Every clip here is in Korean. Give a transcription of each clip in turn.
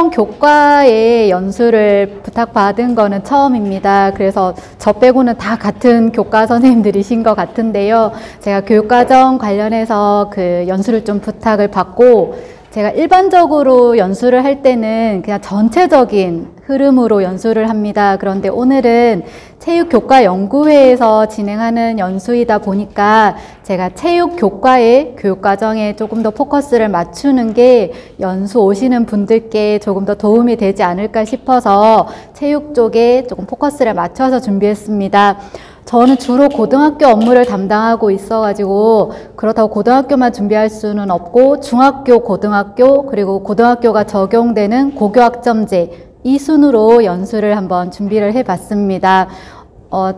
특정 교과의 연수를 부탁받은 거는 처음입니다. 그래서 저 빼고는 다 같은 교과 선생님들이신 것 같은데요. 제가 교육과정 관련해서 그 연수를 좀 부탁을 받고, 제가 일반적으로 연수를 할 때는 그냥 전체적인 흐름으로 연수를 합니다. 그런데 오늘은 체육교과연구회에서 진행하는 연수이다 보니까 제가 체육교과의 교육과정에 조금 더 포커스를 맞추는 게 연수 오시는 분들께 조금 더 도움이 되지 않을까 싶어서 체육 쪽에 조금 포커스를 맞춰서 준비했습니다. 저는 주로 고등학교 업무를 담당하고 있어가지고 그렇다고 고등학교만 준비할 수는 없고 중학교, 고등학교, 그리고 고등학교가 적용되는 고교학점제 이 순으로 연수를 한번 준비를 해봤습니다.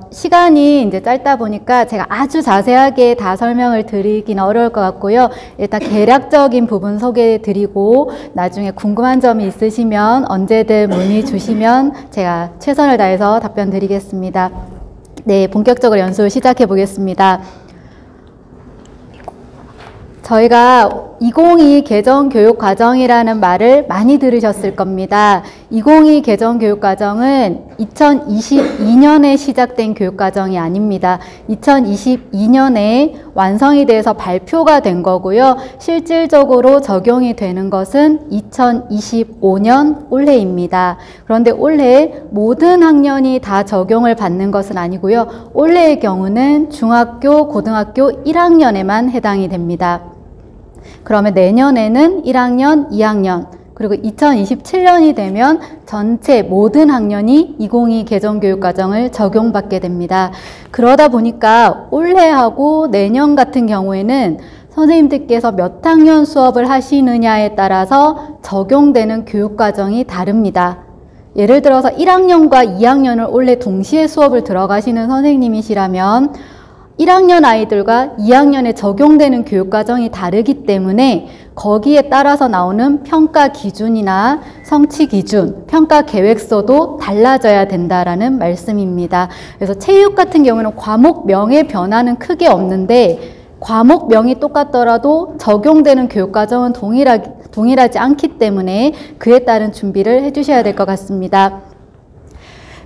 시간이 이제 짧다 보니까 제가 아주 자세하게 다 설명을 드리기는 어려울 것 같고요. 일단 개략적인 부분 소개해 드리고 나중에 궁금한 점이 있으시면 언제든 문의 주시면 제가 최선을 다해서 답변 드리겠습니다. 네, 본격적으로 연수 시작해 보겠습니다. 저희가 2022 개정교육과정이라는 말을 많이 들으셨을 겁니다. 2022 개정교육과정은 2022년에 시작된 교육과정이 아닙니다. 2022년에 완성이 돼서 발표가 된 거고요. 실질적으로 적용이 되는 것은 2025년 올해입니다. 그런데 올해 모든 학년이 다 적용을 받는 것은 아니고요. 올해의 경우는 중학교, 고등학교 1학년에만 해당이 됩니다. 그러면 내년에는 1학년, 2학년, 그리고 2027년이 되면 전체 모든 학년이 2022 개정교육과정을 적용받게 됩니다. 그러다 보니까 올해하고 내년 같은 경우에는 선생님들께서 몇 학년 수업을 하시느냐에 따라서 적용되는 교육과정이 다릅니다. 예를 들어서 1학년과 2학년을 올해 동시에 수업을 들어가시는 선생님이시라면 1학년 아이들과 2학년에 적용되는 교육과정이 다르기 때문에 거기에 따라서 나오는 평가 기준이나 성취 기준, 평가 계획서도 달라져야 된다라는 말씀입니다. 그래서 체육 같은 경우는 과목명의 변화는 크게 없는데 과목명이 똑같더라도 적용되는 교육과정은 동일하지 않기 때문에 그에 따른 준비를 해주셔야 될 것 같습니다.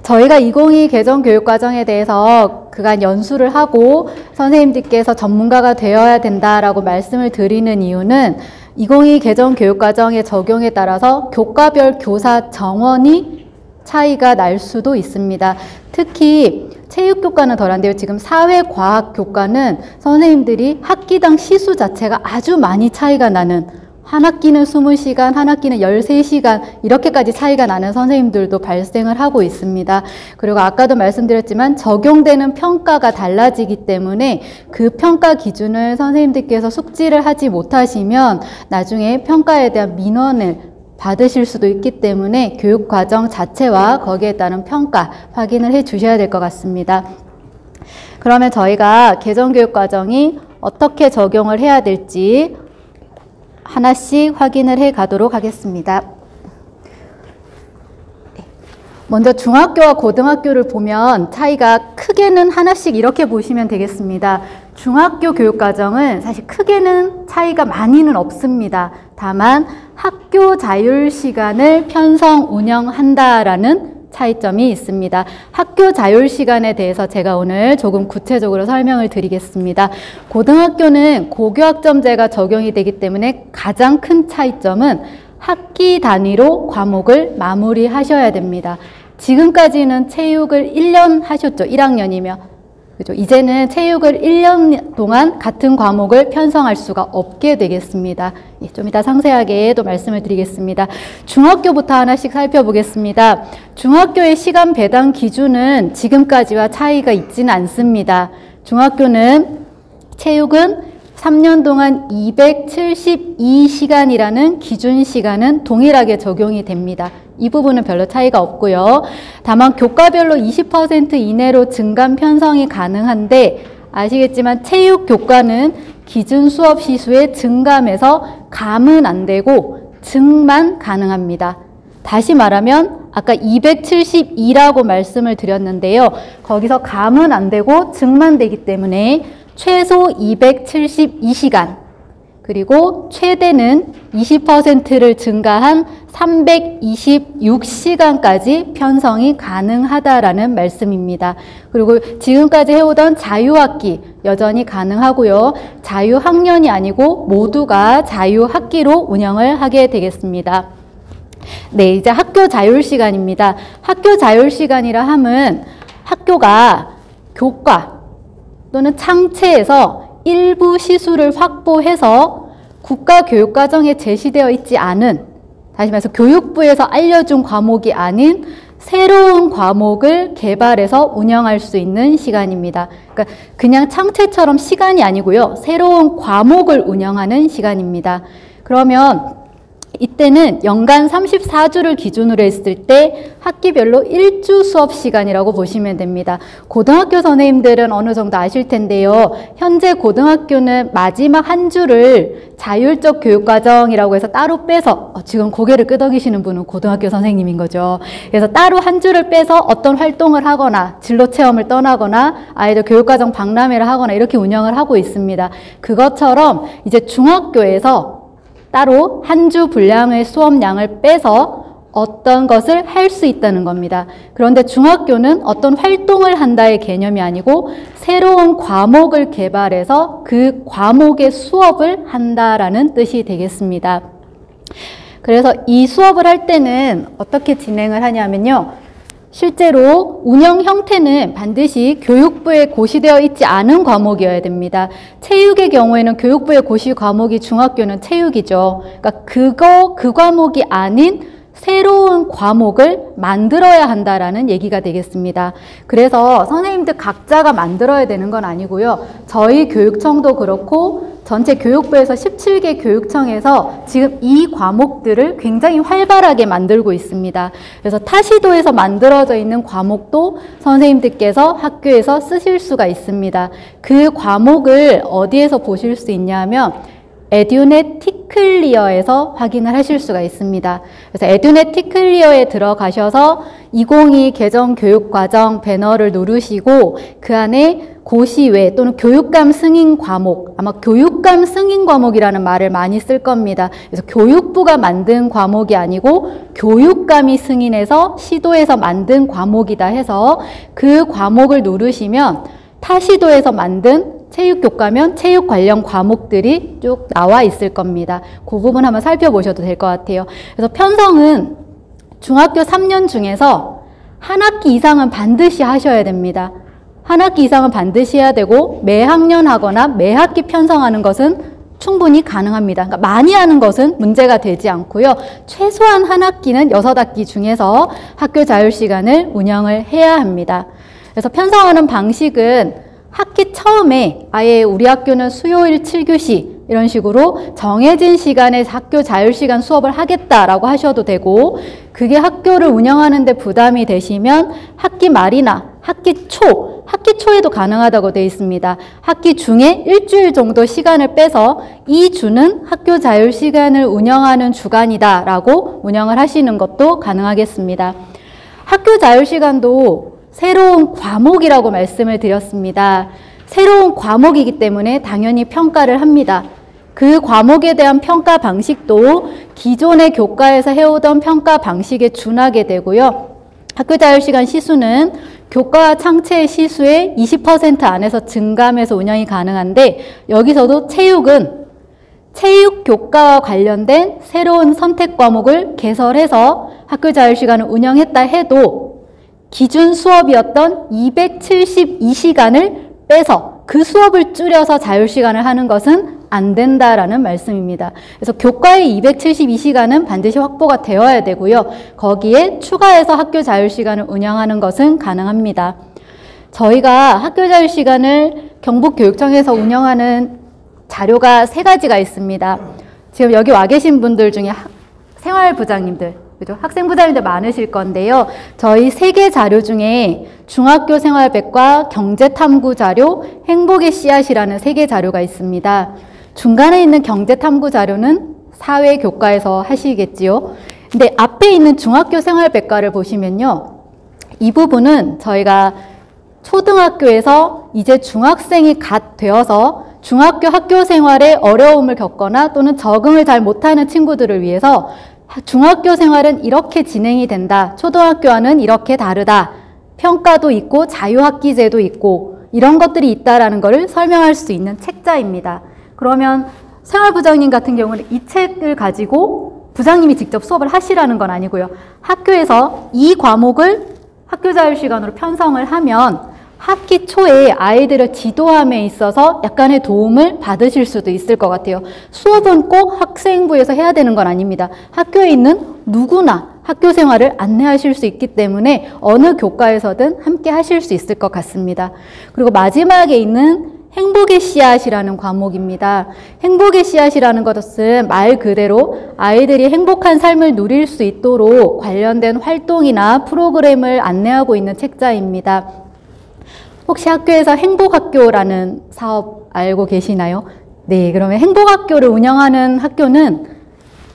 저희가 2022 개정교육과정에 대해서 그간 연수를 하고 선생님들께서 전문가가 되어야 된다라고 말씀을 드리는 이유는 2022 개정교육과정의 적용에 따라서 교과별 교사 정원이 차이가 날 수도 있습니다. 특히 체육교과는 덜한데요. 지금 사회과학교과는 선생님들이 학기당 시수 자체가 아주 많이 차이가 나는, 한 학기는 20시간, 한 학기는 13시간 이렇게까지 차이가 나는 선생님들도 발생을 하고 있습니다. 그리고 아까도 말씀드렸지만 적용되는 평가가 달라지기 때문에 그 평가 기준을 선생님들께서 숙지를 하지 못하시면 나중에 평가에 대한 민원을 받으실 수도 있기 때문에 교육과정 자체와 거기에 따른 평가 확인을 해 주셔야 될 것 같습니다. 그러면 저희가 개정교육과정이 어떻게 적용을 해야 될지 하나씩 확인을 해 가도록 하겠습니다. 먼저 중학교와 고등학교를 보면 차이가 크게는 하나씩 이렇게 보시면 되겠습니다. 중학교 교육과정은 사실 크게는 차이가 많이는 없습니다. 다만 학교 자율 시간을 편성 운영한다라는 차이점이 있습니다. 학교 자율 시간에 대해서 제가 오늘 조금 구체적으로 설명을 드리겠습니다. 고등학교는 고교학점제가 적용이 되기 때문에 가장 큰 차이점은 학기 단위로 과목을 마무리하셔야 됩니다. 지금까지는 체육을 1년 하셨죠. 1학년이면. 그죠? 이제는 체육을 1년 동안 같은 과목을 편성할 수가 없게 되겠습니다. 예, 좀 이따 상세하게 또 말씀을 드리겠습니다. 중학교부터 하나씩 살펴보겠습니다. 중학교의 시간 배당 기준은 지금까지와 차이가 있지는 않습니다. 중학교는 체육은 3년 동안 272시간이라는 기준 시간은 동일하게 적용이 됩니다. 이 부분은 별로 차이가 없고요. 다만 교과별로 20% 이내로 증감 편성이 가능한데 아시겠지만 체육 교과는 기준 수업 시수의 증감에서 감은 안 되고 증만 가능합니다. 다시 말하면 아까 272라고 말씀을 드렸는데요. 거기서 감은 안 되고 증만 되기 때문에 최소 272시간, 그리고 최대는 20%를 증가한 326시간까지 편성이 가능하다라는 말씀입니다. 그리고 지금까지 해오던 자유학기 여전히 가능하고요. 자유학년이 아니고 모두가 자유학기로 운영을 하게 되겠습니다. 네, 이제 학교 자율시간입니다. 학교 자율시간이라 함은 학교가 교과 또는 창체에서 일부 시수를 확보해서 국가교육과정에 제시되어 있지 않은, 다시 말해서 교육부에서 알려준 과목이 아닌 새로운 과목을 개발해서 운영할 수 있는 시간입니다. 그러니까 그냥 창체처럼 시간이 아니고요. 새로운 과목을 운영하는 시간입니다. 그러면 이때는 연간 34주를 기준으로 했을 때 학기별로 1주 수업 시간이라고 보시면 됩니다. 고등학교 선생님들은 어느 정도 아실 텐데요. 현재 고등학교는 마지막 한 주를 자율적 교육과정이라고 해서 따로 빼서, 지금 고개를 끄덕이시는 분은 고등학교 선생님인 거죠. 그래서 따로 한 주를 빼서 어떤 활동을 하거나 진로 체험을 떠나거나 아이들 교육과정 박람회를 하거나 이렇게 운영을 하고 있습니다. 그것처럼 이제 중학교에서 따로 한 주 분량의 수업량을 빼서 어떤 것을 할 수 있다는 겁니다. 그런데 중학교는 어떤 활동을 한다의 개념이 아니고 새로운 과목을 개발해서 그 과목의 수업을 한다라는 뜻이 되겠습니다. 그래서 이 수업을 할 때는 어떻게 진행을 하냐면요. 실제로 운영 형태는 반드시 교육부에 고시되어 있지 않은 과목이어야 됩니다. 체육의 경우에는 교육부에 고시 과목이 중학교는 체육이죠. 그러니까 그 과목이 아닌 새로운 과목을 만들어야 한다라는 얘기가 되겠습니다. 그래서 선생님들 각자가 만들어야 되는 건 아니고요. 저희 교육청도 그렇고 전체 교육부에서 17개 교육청에서 지금 이 과목들을 굉장히 활발하게 만들고 있습니다. 그래서 타시도에서 만들어져 있는 과목도 선생님들께서 학교에서 쓰실 수가 있습니다. 그 과목을 어디에서 보실 수 있냐면 에듀넷 티클리어에서 확인을 하실 수가 있습니다. 그래서 에듀넷 티클리어에 들어가셔서 2022 개정 교육과정 배너를 누르시고 그 안에 고시외 또는 교육감 승인 과목, 아마 교육감 승인 과목이라는 말을 많이 쓸 겁니다. 그래서 교육부가 만든 과목이 아니고 교육감이 승인해서 시도에서 만든 과목이다 해서 그 과목을 누르시면 타시도에서 만든 체육교과면 체육 관련 과목들이 쭉 나와 있을 겁니다. 그 부분 한번 살펴보셔도 될 것 같아요. 그래서 편성은 중학교 3년 중에서 한 학기 이상은 반드시 하셔야 됩니다. 한 학기 이상은 반드시 해야 되고 매 학년 하거나 매 학기 편성하는 것은 충분히 가능합니다. 그러니까 많이 하는 것은 문제가 되지 않고요. 최소한 한 학기는 6학기 중에서 학교 자율시간을 운영을 해야 합니다. 그래서 편성하는 방식은 학기 처음에 아예 우리 학교는 수요일 7교시 이런 식으로 정해진 시간에 학교 자율시간 수업을 하겠다라고 하셔도 되고, 그게 학교를 운영하는 데 부담이 되시면 학기 말이나 학기 초에도 가능하다고 되어 있습니다. 학기 중에 일주일 정도 시간을 빼서 이 주는 학교 자율시간을 운영하는 주간이다라고 운영을 하시는 것도 가능하겠습니다. 학교 자율시간도 새로운 과목이라고 말씀을 드렸습니다. 새로운 과목이기 때문에 당연히 평가를 합니다. 그 과목에 대한 평가 방식도 기존의 교과에서 해오던 평가 방식에 준하게 되고요. 학교 자율시간 시수는 교과와 창체의 시수의 20% 안에서 증감해서 운영이 가능한데, 여기서도 체육은 체육 교과와 관련된 새로운 선택 과목을 개설해서 학교 자율시간을 운영했다 해도 기준 수업이었던 272시간을 빼서 그 수업을 줄여서 자율시간을 하는 것은 안 된다라는 말씀입니다. 그래서 교과의 272시간은 반드시 확보가 되어야 되고요. 거기에 추가해서 학교 자율시간을 운영하는 것은 가능합니다. 저희가 학교 자율시간을 경북교육청에서 운영하는 자료가 3가지가 있습니다. 지금 여기 와 계신 분들 중에 생활부장님들, 그죠? 학생부장님들 많으실 건데요. 저희 3개 자료 중에 중학교 생활백과 경제탐구 자료, 행복의 씨앗이라는 3개 자료가 있습니다. 중간에 있는 경제탐구 자료는 사회교과에서 하시겠지요. 근데 앞에 있는 중학교 생활백과를 보시면요. 이 부분은 저희가 초등학교에서 이제 중학생이 갓 되어서 중학교 학교 생활에 어려움을 겪거나 또는 적응을 잘 못하는 친구들을 위해서 중학교 생활은 이렇게 진행이 된다. 초등학교와는 이렇게 다르다. 평가도 있고 자유학기제도 있고 이런 것들이 있다라는 것을 설명할 수 있는 책자입니다. 그러면 생활부장님 같은 경우는 이 책을 가지고 부장님이 직접 수업을 하시라는 건 아니고요. 학교에서 이 과목을 학교 자율시간으로 편성을 하면 학기 초에 아이들을 지도함에 있어서 약간의 도움을 받으실 수도 있을 것 같아요. 수업은 꼭 학생부에서 해야 되는 건 아닙니다. 학교에 있는 누구나 학교 생활을 안내하실 수 있기 때문에 어느 교과에서든 함께 하실 수 있을 것 같습니다. 그리고 마지막에 있는 행복의 씨앗이라는 과목입니다. 행복의 씨앗이라는 것은 말 그대로 아이들이 행복한 삶을 누릴 수 있도록 관련된 활동이나 프로그램을 안내하고 있는 책자입니다. 혹시 학교에서 행복학교라는 사업 알고 계시나요? 네, 그러면 행복학교를 운영하는 학교는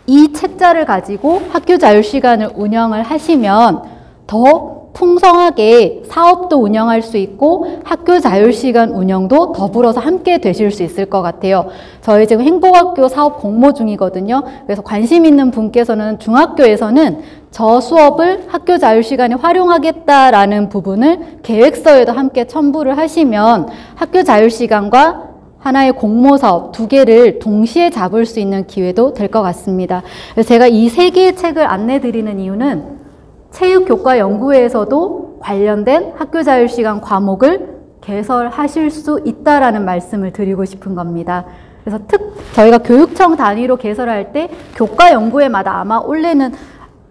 이 책자를 가지고 학교 자율시간을 운영을 하시면 더 풍성하게 사업도 운영할 수 있고 학교 자율시간 운영도 더불어서 함께 되실 수 있을 것 같아요. 저희 지금 행복학교 사업 공모 중이거든요. 그래서 관심 있는 분께서는 중학교에서는 저 수업을 학교 자율시간에 활용하겠다라는 부분을 계획서에도 함께 첨부를 하시면 학교 자율시간과 하나의 공모사업 두 개를 동시에 잡을 수 있는 기회도 될 것 같습니다. 그래서 제가 이 세 개의 책을 안내드리는 이유는 체육교과연구회에서도 관련된 학교 자율시간 과목을 개설하실 수 있다라는 말씀을 드리고 싶은 겁니다. 그래서 저희가 교육청 단위로 개설할 때 교과연구회마다 아마 원래는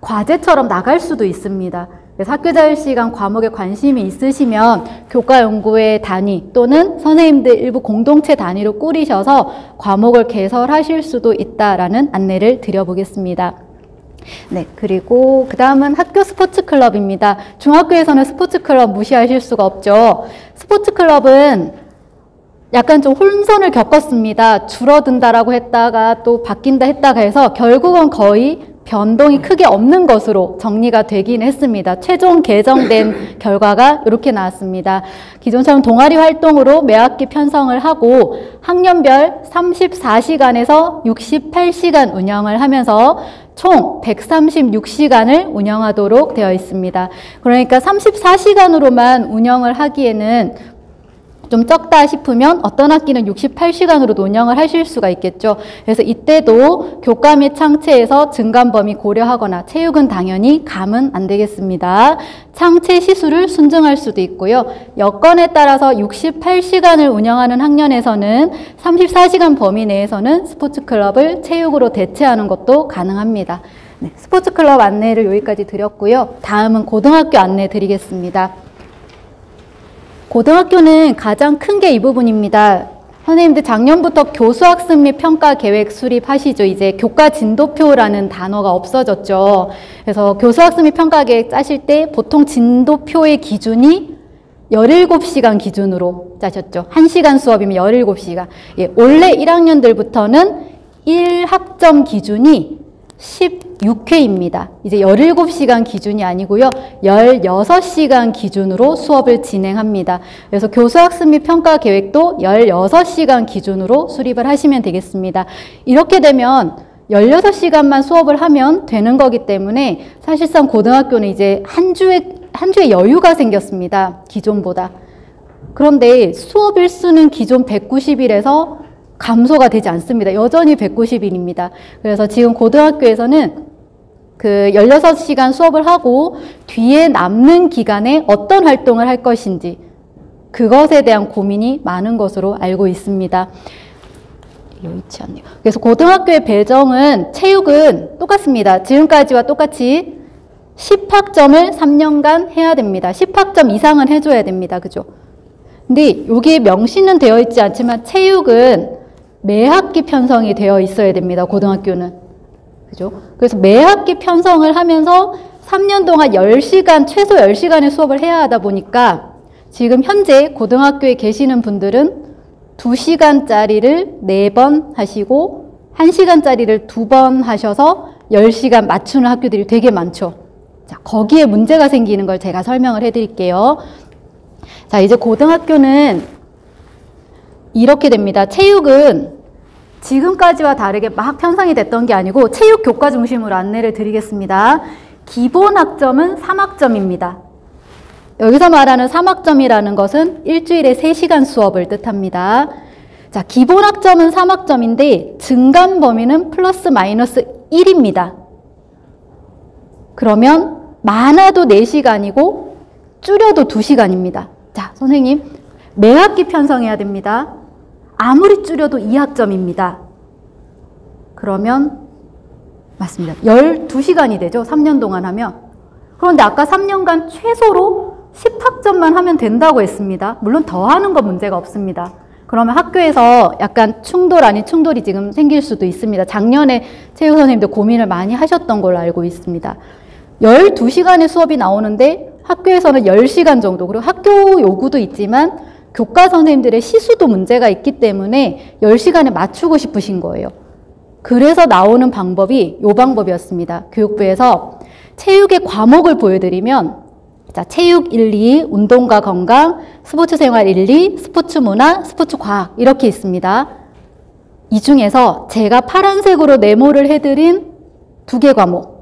과제처럼 나갈 수도 있습니다. 그래서 학교 자율시간 과목에 관심이 있으시면 교과연구회 단위 또는 선생님들 일부 공동체 단위로 꾸리셔서 과목을 개설하실 수도 있다라는 안내를 드려보겠습니다. 네, 그리고 그 다음은 학교 스포츠클럽입니다. 중학교에서는 스포츠클럽 무시하실 수가 없죠. 스포츠클럽은 약간 좀 혼선을 겪었습니다. 줄어든다라고 했다가 또 바뀐다 했다가 해서 결국은 거의 변동이 크게 없는 것으로 정리가 되긴 했습니다. 최종 개정된 결과가 이렇게 나왔습니다. 기존처럼 동아리 활동으로 매 학기 편성을 하고 학년별 34시간에서 68시간 운영을 하면서 총 136시간을 운영하도록 되어 있습니다. 그러니까 34시간으로만 운영을 하기에는 좀 적다 싶으면 어떤 학기는 68시간으로도 운영을 하실 수가 있겠죠. 그래서 이때도 교과 및 창체에서 증감 범위 고려하거나 체육은 당연히 감은 안 되겠습니다. 창체 시수를 순증할 수도 있고요. 여건에 따라서 68시간을 운영하는 학년에서는 34시간 범위 내에서는 스포츠클럽을 체육으로 대체하는 것도 가능합니다. 네, 스포츠클럽 안내를 여기까지 드렸고요. 다음은 고등학교 안내 드리겠습니다. 고등학교는 가장 큰 게 이 부분입니다. 선생님들 작년부터 교수학습 및 평가 계획 수립하시죠. 이제 교과 진도표라는 단어가 없어졌죠. 그래서 교수학습 및 평가 계획 짜실 때 보통 진도표의 기준이 17시간 기준으로 짜셨죠. 1시간 수업이면 17시간. 예, 원래 1학년들부터는 1학점 기준이 16회입니다. 이제 17시간 기준이 아니고요. 16시간 기준으로 수업을 진행합니다. 그래서 교수학습 및 평가 계획도 16시간 기준으로 수립을 하시면 되겠습니다. 이렇게 되면 16시간만 수업을 하면 되는 거기 때문에 사실상 고등학교는 이제 한 주에 여유가 생겼습니다. 기존보다. 그런데 수업 일수는 기존 190일에서 감소가 되지 않습니다. 여전히 190일입니다. 그래서 지금 고등학교에서는 그 16시간 수업을 하고 뒤에 남는 기간에 어떤 활동을 할 것인지 그것에 대한 고민이 많은 것으로 알고 있습니다. 여의치 않네요. 그래서 고등학교의 배정은 체육은 똑같습니다. 지금까지와 똑같이 10학점을 3년간 해야 됩니다. 10학점 이상은 해줘야 됩니다. 그죠? 근데 여기에 명시는 되어 있지 않지만 체육은 매 학기 편성이 되어 있어야 됩니다. 고등학교는. 그죠? 그래서 매 학기 편성을 하면서 3년 동안 10시간, 최소 10시간의 수업을 해야 하다 보니까 지금 현재 고등학교에 계시는 분들은 2시간짜리를 4번 하시고 1시간짜리를 2번 하셔서 10시간 맞추는 학교들이 되게 많죠. 자, 거기에 문제가 생기는 걸 제가 설명을 해드릴게요. 자, 이제 고등학교는 이렇게 됩니다. 체육은 지금까지와 다르게 막 편성이 됐던 게 아니고 체육 교과 중심으로 안내를 드리겠습니다. 기본 학점은 3학점입니다. 여기서 말하는 3학점이라는 것은 일주일에 3시간 수업을 뜻합니다. 자, 기본 학점은 3학점인데 증감 범위는 플러스 마이너스 1입니다. 그러면 많아도 4시간이고 줄여도 2시간입니다. 자, 선생님, 매 학기 편성해야 됩니다. 아무리 줄여도 2학점입니다. 그러면 맞습니다. 12시간이 되죠. 3년 동안 하면. 그런데 아까 3년간 최소로 10학점만 하면 된다고 했습니다. 물론 더 하는 건 문제가 없습니다. 그러면 학교에서 약간 충돌 아닌 충돌이 지금 생길 수도 있습니다. 작년에 체육 선생님도 고민을 많이 하셨던 걸로 알고 있습니다. 12시간의 수업이 나오는데 학교에서는 10시간 정도, 그리고 학교 요구도 있지만 교과 선생님들의 시수도 문제가 있기 때문에 10시간에 맞추고 싶으신 거예요. 그래서 나오는 방법이 이 방법이었습니다. 교육부에서 체육의 과목을 보여드리면 자, 체육 1, 2, 운동과 건강, 스포츠 생활 1, 2, 스포츠 문화, 스포츠 과학 이렇게 있습니다. 이 중에서 제가 파란색으로 네모를 해드린 2개 과목,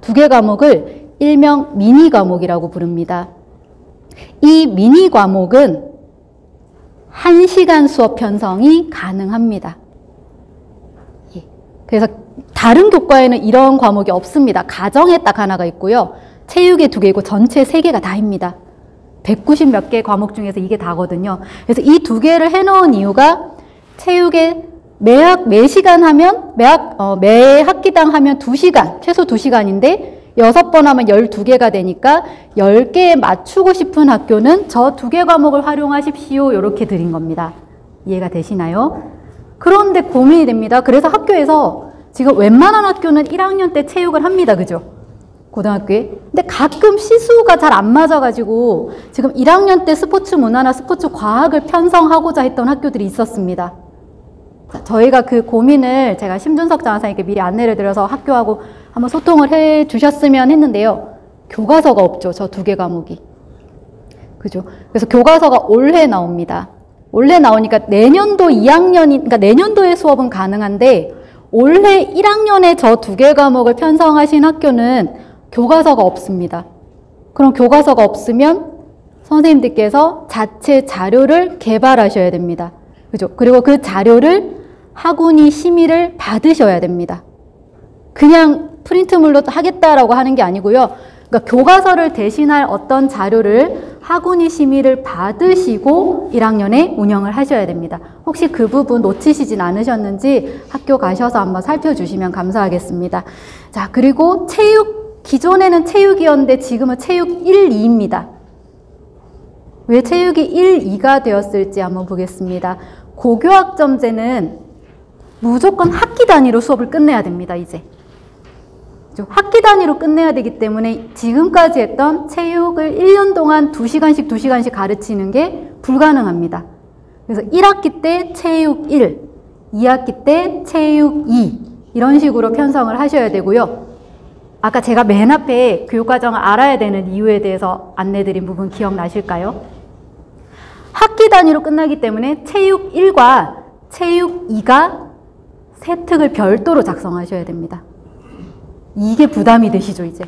2개 과목을 일명 미니 과목이라고 부릅니다. 이 미니 과목은 1시간 수업 편성이 가능합니다. 그래서 다른 교과에는 이런 과목이 없습니다. 가정에 딱 하나가 있고요. 체육에 2개고 전체 3개가 다입니다. 190 몇 개 과목 중에서 이게 다거든요. 그래서 이 2개를 해놓은 이유가 체육에 매 시간 하면 매 학기당 하면 2시간, 최소 2시간인데 6번 하면 12개가 되니까 10개에 맞추고 싶은 학교는 저 2개 과목을 활용하십시오. 이렇게 드린 겁니다. 이해가 되시나요? 그런데 고민이 됩니다. 그래서 학교에서 지금 웬만한 학교는 1학년 때 체육을 합니다. 그죠? 고등학교에. 근데 가끔 시수가 잘 안 맞아가지고 지금 1학년 때 스포츠 문화나 스포츠 과학을 편성하고자 했던 학교들이 있었습니다. 자, 저희가 그 고민을 제가 심준석 장사님께 미리 안내를 드려서 학교하고 한번 소통을 해 주셨으면 했는데요. 교과서가 없죠. 저 2개 과목이. 그죠? 그래서 교과서가 올해 나옵니다. 올해 나오니까 내년도 2학년이, 그러니까 내년도의 수업은 가능한데 올해 1학년에 저 2개 과목을 편성하신 학교는 교과서가 없습니다. 그럼 교과서가 없으면 선생님들께서 자체 자료를 개발하셔야 됩니다. 그죠? 그리고 그 자료를 학운이 심의를 받으셔야 됩니다. 그냥 프린트물로 하겠다라고 하는 게 아니고요. 그러니까 교과서를 대신할 어떤 자료를 학운이 심의를 받으시고 1학년에 운영을 하셔야 됩니다. 혹시 그 부분 놓치시진 않으셨는지 학교 가셔서 한번 살펴주시면 감사하겠습니다. 자, 그리고 기존에는 체육이었는데 지금은 체육 1, 2입니다. 왜 체육이 1, 2가 되었을지 한번 보겠습니다. 고교학점제는 무조건 학기 단위로 수업을 끝내야 됩니다, 이제. 학기 단위로 끝내야 되기 때문에 지금까지 했던 체육을 1년 동안 2시간씩 가르치는 게 불가능합니다. 그래서 1학기 때 체육 1, 2학기 때 체육 2 이런 식으로 편성을 하셔야 되고요. 아까 제가 맨 앞에 교육과정을 알아야 되는 이유에 대해서 안내드린 부분 기억나실까요? 학기 단위로 끝나기 때문에 체육 1과 체육 2가 세특을 별도로 작성하셔야 됩니다. 이게 부담이 되시죠, 이제.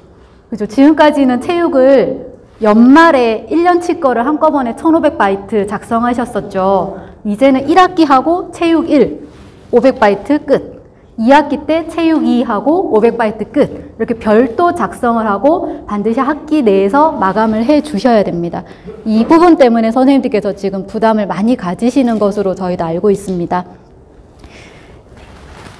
그죠? 지금까지는 체육을 연말에 1년치 거를 한꺼번에 1500바이트 작성하셨었죠. 이제는 1학기 하고 체육 1, 500바이트 끝. 2학기 때 체육 2 하고 500바이트 끝. 이렇게 별도 작성을 하고 반드시 학기 내에서 마감을 해 주셔야 됩니다. 이 부분 때문에 선생님들께서 지금 부담을 많이 가지시는 것으로 저희도 알고 있습니다.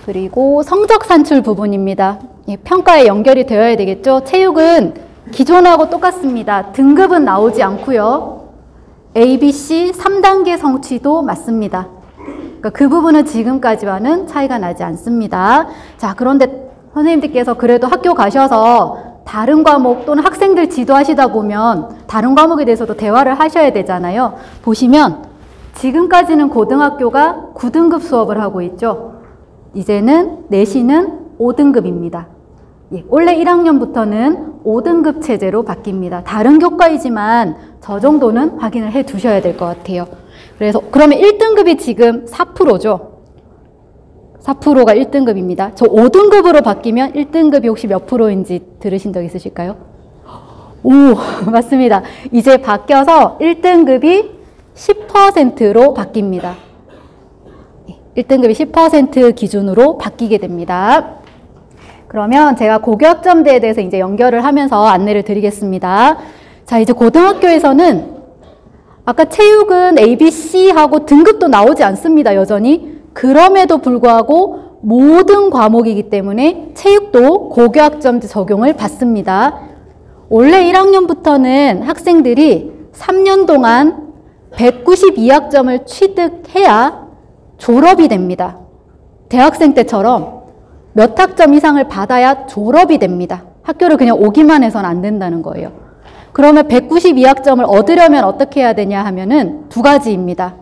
그리고 성적 산출 부분입니다. 평가에 연결이 되어야 되겠죠. 체육은 기존하고 똑같습니다. 등급은 나오지 않고요. A, B, C 3단계 성취도 맞습니다. 그러니까 그 부분은 지금까지와는 차이가 나지 않습니다. 자, 그런데 선생님들께서 그래도 학교 가셔서 다른 과목 또는 학생들 지도하시다 보면 다른 과목에 대해서도 대화를 하셔야 되잖아요. 보시면 지금까지는 고등학교가 9등급 수업을 하고 있죠. 이제는 내신은 5등급입니다. 원래 1학년부터는 5등급 체제로 바뀝니다. 다른 교과이지만 저 정도는 확인을 해 두셔야 될 것 같아요. 그래서 그러면 1등급이 지금 4%죠. 4%가 1등급입니다. 저 5등급으로 바뀌면 1등급이 혹시 몇 프로인지 들으신 적 있으실까요? 오, 맞습니다. 이제 바뀌어서 1등급이 10%로 바뀝니다. 1등급이 10% 기준으로 바뀌게 됩니다. 그러면 제가 고교학점제에 대해서 이제 연결을 하면서 안내를 드리겠습니다. 자, 이제 고등학교에서는 아까 체육은 A, B, C하고 등급도 나오지 않습니다, 여전히. 그럼에도 불구하고 모든 과목이기 때문에 체육도 고교학점제 적용을 받습니다. 원래 1학년부터는 학생들이 3년 동안 192학점을 취득해야 졸업이 됩니다. 대학생 때처럼 몇 학점 이상을 받아야 졸업이 됩니다. 학교를 그냥 오기만 해서는 안 된다는 거예요. 그러면 192학점을 얻으려면 어떻게 해야 되냐 하면은 두 가지입니다.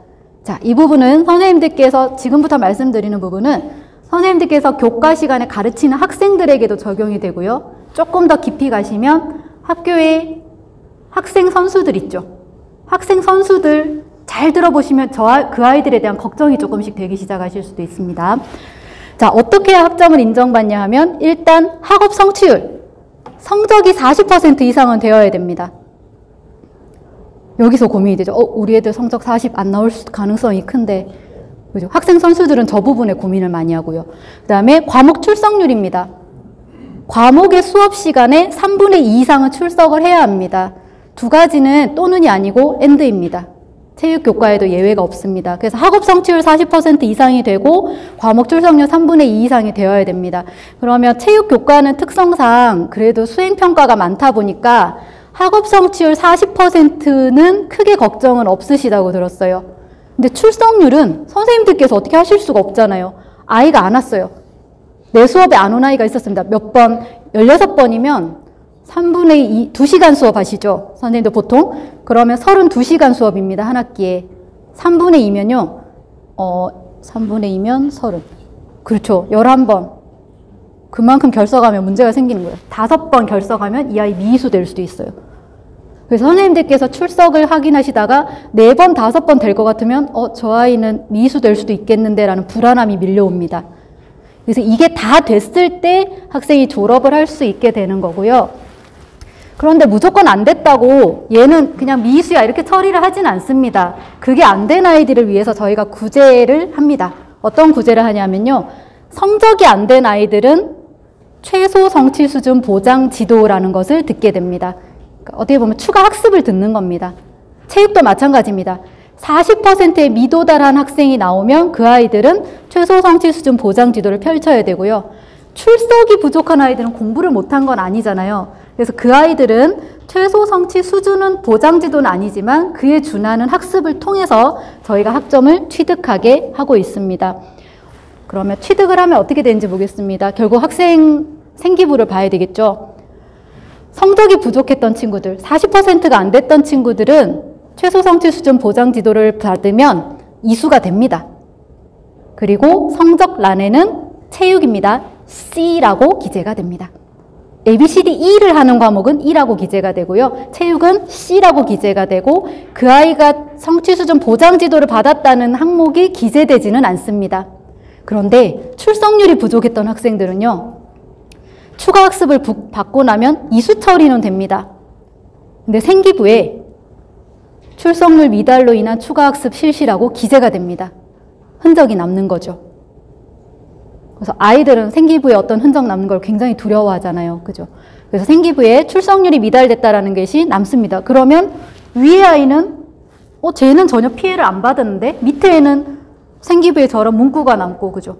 자, 이 부분은 선생님들께서 지금부터 말씀드리는 부분은 선생님들께서 교과 시간에 가르치는 학생들에게도 적용이 되고요. 조금 더 깊이 가시면 학교에 학생 선수들 있죠. 학생 선수들 잘 들어보시면 그 아이들에 대한 걱정이 조금씩 되기 시작하실 수도 있습니다. 자, 어떻게 학점을 인정받냐 하면 일단 학업 성취율, 성적이 40% 이상은 되어야 됩니다. 여기서 고민이 되죠. 우리 애들 성적 40 안 나올 가능성이 큰데. 그죠? 학생 선수들은 저 부분에 고민을 많이 하고요. 그 다음에 과목 출석률입니다. 과목의 수업 시간에 3분의 2 이상은 출석을 해야 합니다. 두 가지는 또는이 아니고 and입니다. 체육교과에도 예외가 없습니다. 그래서 학업 성취율 40% 이상이 되고 과목 출석률 3분의 2 이상이 되어야 됩니다. 그러면 체육교과는 특성상 그래도 수행평가가 많다 보니까 학업 성취율 40%는 크게 걱정은 없으시다고 들었어요. 근데 출석률은 선생님들께서 어떻게 하실 수가 없잖아요. 아이가 안 왔어요. 내 수업에 안 온 아이가 있었습니다. 몇 번, 16번이면 3분의 2, 2시간 수업 하시죠? 선생님들 보통. 그러면 32시간 수업입니다. 한 학기에. 3분의 2면요. 3분의 2면 30. 그렇죠. 11번. 그만큼 결석하면 문제가 생기는 거예요. 5번 결석하면 이 아이 미수 될 수도 있어요. 그래서 선생님들께서 출석을 확인하시다가 4번, 5번 될 것 같으면 저 아이는 미수 될 수도 있겠는데 라는 불안함이 밀려옵니다. 그래서 이게 다 됐을 때 학생이 졸업을 할 수 있게 되는 거고요. 그런데 무조건 안 됐다고 얘는 그냥 미수야 이렇게 처리를 하진 않습니다. 그게 안 된 아이들을 위해서 저희가 구제를 합니다. 어떤 구제를 하냐면요. 성적이 안 된 아이들은 최소 성취 수준 보장 지도라는 것을 듣게 됩니다. 그러니까 어떻게 보면 추가 학습을 듣는 겁니다. 체육도 마찬가지입니다. 40%의 미도달한 학생이 나오면 그 아이들은 최소 성취 수준 보장 지도를 펼쳐야 되고요. 출석이 부족한 아이들은 공부를 못한 건 아니잖아요. 그래서 그 아이들은 최소 성취 수준은 보장 지도는 아니지만 그에 준하는 학습을 통해서 저희가 학점을 취득하게 하고 있습니다. 그러면 취득을 하면 어떻게 되는지 보겠습니다. 결국 학생 생기부를 봐야 되겠죠. 성적이 부족했던 친구들, 40%가 안 됐던 친구들은 최소 성취 수준 보장 지도를 받으면 이수가 됩니다. 그리고 성적란에는 체육입니다. C라고 기재가 됩니다. A, B, C, D, E를 하는 과목은 E라고 기재가 되고요. 체육은 C라고 기재가 되고 그 아이가 성취 수준 보장 지도를 받았다는 항목이 기재되지는 않습니다. 그런데 출석률이 부족했던 학생들은요. 추가 학습을 받고 나면 이수 처리는 됩니다. 근데 생기부에 출석률 미달로 인한 추가 학습 실시라고 기재가 됩니다. 흔적이 남는 거죠. 그래서 아이들은 생기부에 어떤 흔적 남는 걸 굉장히 두려워하잖아요. 그죠? 그래서 생기부에 출석률이 미달됐다라는 것이 남습니다. 그러면 위의 아이는 쟤는 전혀 피해를 안 받았는데 밑에는 생기부에 저런 문구가 남고 그죠?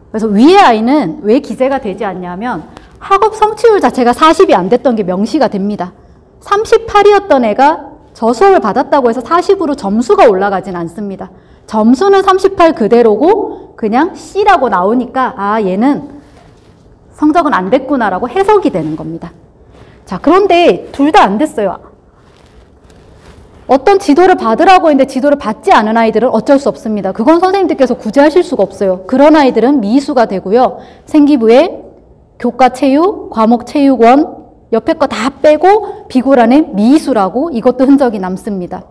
그래서 위의 아이는 왜 기재가 되지 않냐면 학업 성취율 자체가 40이 안 됐던 게 명시가 됩니다. 38이었던 애가 저 수업을 받았다고 해서 40으로 점수가 올라가진 않습니다. 점수는 38 그대로고 그냥 C라고 나오니까 얘는 성적은 안 됐구나라고 해석이 되는 겁니다. 자, 그런데 둘 다 안 됐어요. 어떤 지도를 받으라고 했는데 지도를 받지 않은 아이들은 어쩔 수 없습니다. 그건 선생님들께서 구제하실 수가 없어요. 그런 아이들은 미수가 되고요. 생기부에 교과 체육, 과목 체육원 옆에 거 다 빼고 비굴안에 미수라고 이것도 흔적이 남습니다.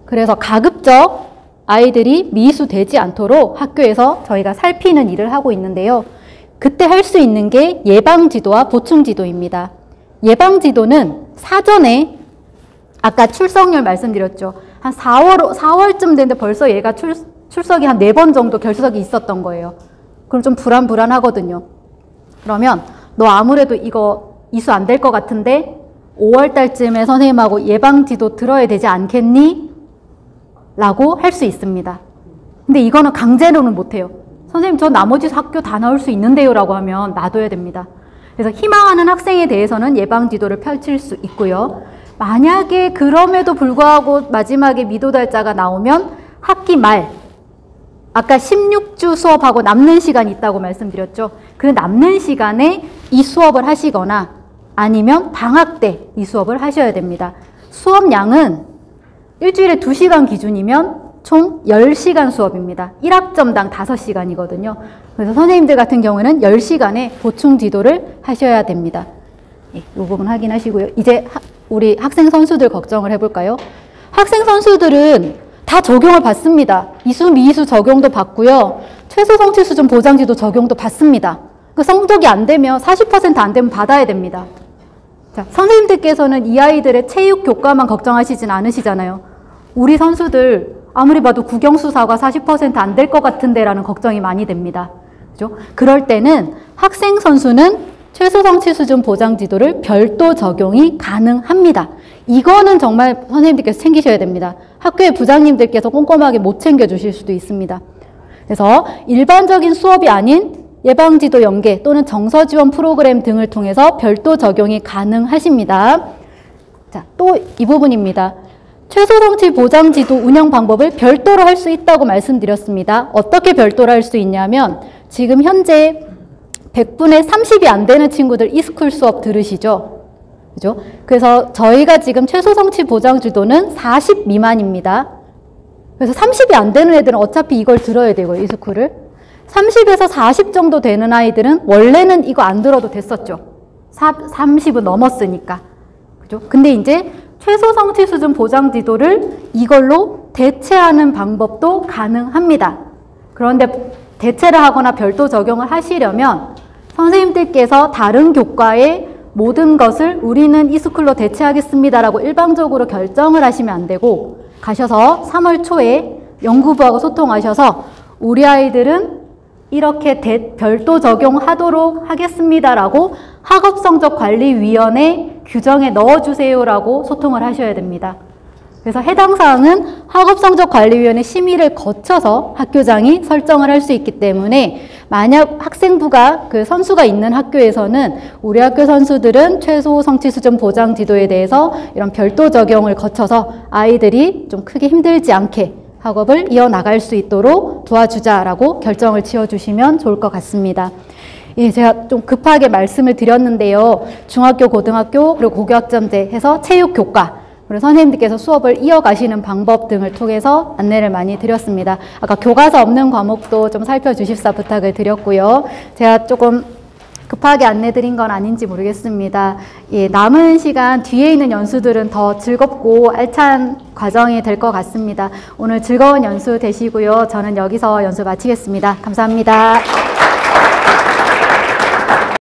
그래서 가급적 아이들이 미수 되지 않도록 학교에서 저희가 살피는 일을 하고 있는데요. 그때 할 수 있는 게 예방지도와 보충지도입니다. 예방지도는 사전에 아까 출석률 말씀드렸죠. 한 4월쯤 됐는데 벌써 얘가 출석이 한 4번 정도 결석이 있었던 거예요. 그럼 좀 불안하거든요. 그러면 너 아무래도 이거 이수 안 될 것 같은데 5월 달쯤에 선생님하고 예방지도 들어야 되지 않겠니? 라고 할 수 있습니다. 근데 이거는 강제로는 못해요. 선생님 저 나머지 학교 다 나올 수 있는데요 라고 하면 놔둬야 됩니다. 그래서 희망하는 학생에 대해서는 예방지도를 펼칠 수 있고요. 만약에 그럼에도 불구하고 마지막에 미도달자가 나오면 학기 말 아까 16주 수업하고 남는 시간이 있다고 말씀드렸죠. 그 남는 시간에 이 수업을 하시거나 아니면 방학 때 이 수업을 하셔야 됩니다. 수업량은 일주일에 2시간 기준이면 총 10시간 수업입니다. 1학점당 5시간이거든요. 그래서 선생님들 같은 경우에는 10시간의 보충 지도를 하셔야 됩니다. 이 부분 확인하시고요. 이제 우리 학생 선수들 걱정을 해볼까요? 학생 선수들은 다 적용을 받습니다. 이수, 미이수 적용도 받고요. 최소 성취 수준 보장지도 적용도 받습니다. 그 성적이 안 되면 40% 안 되면 받아야 됩니다. 자, 선생님들께서는 이 아이들의 체육 교과만 걱정하시진 않으시잖아요. 우리 선수들 아무리 봐도 국영수사가 40% 안 될 것 같은데 라는 걱정이 많이 됩니다. 그죠? 그럴 때는 학생 선수는 최소 성취 수준 보장 지도를 별도 적용이 가능합니다. 이거는 정말 선생님들께서 챙기셔야 됩니다. 학교의 부장님들께서 꼼꼼하게 못 챙겨주실 수도 있습니다. 그래서 일반적인 수업이 아닌 예방지도 연계 또는 정서 지원 프로그램 등을 통해서 별도 적용이 가능하십니다. 자, 또 이 부분입니다. 최소 성취 보장 지도 운영 방법을 별도로 할 수 있다고 말씀드렸습니다. 어떻게 별도로 할 수 있냐면 지금 현재 100분의 30이 안 되는 친구들 이스쿨 수업 들으시죠? 그죠? 그래서 저희가 지금 최소 성취 보장 지도는 40 미만입니다. 그래서 30이 안 되는 애들은 어차피 이걸 들어야 되고요, 이스쿨을. 30에서 40 정도 되는 아이들은 원래는 이거 안 들어도 됐었죠. 30은 넘었으니까. 그죠? 근데 이제 최소 성취 수준 보장 지도를 이걸로 대체하는 방법도 가능합니다. 그런데 대체를 하거나 별도 적용을 하시려면 선생님들께서 다른 교과의 모든 것을 우리는 이스쿨로 대체하겠습니다라고 일방적으로 결정을 하시면 안 되고 가셔서 3월 초에 연구부하고 소통하셔서 우리 아이들은 이렇게 별도 적용하도록 하겠습니다라고 학업성적관리위원회 규정에 넣어주세요라고 소통을 하셔야 됩니다. 그래서 해당 사항은 학업성적관리위원회 심의를 거쳐서 학교장이 설정을 할 수 있기 때문에 만약 학생부가 그 선수가 있는 학교에서는 우리 학교 선수들은 최소 성취 수준 보장 지도에 대해서 이런 별도 적용을 거쳐서 아이들이 좀 크게 힘들지 않게 학업을 이어나갈 수 있도록 도와주자라고 결정을 지어주시면 좋을 것 같습니다. 예, 제가 좀 급하게 말씀을 드렸는데요. 중학교, 고등학교, 그리고 고교학점제 해서 체육교과, 그리고 선생님들께서 수업을 이어가시는 방법 등을 통해서 안내를 많이 드렸습니다. 아까 교과서 없는 과목도 좀 살펴주십사 부탁을 드렸고요. 제가 조금 급하게 안내 드린 건 아닌지 모르겠습니다. 예, 남은 시간 뒤에 있는 연수들은 더 즐겁고 알찬 과정이 될 것 같습니다. 오늘 즐거운 연수 되시고요. 저는 여기서 연수 마치겠습니다. 감사합니다.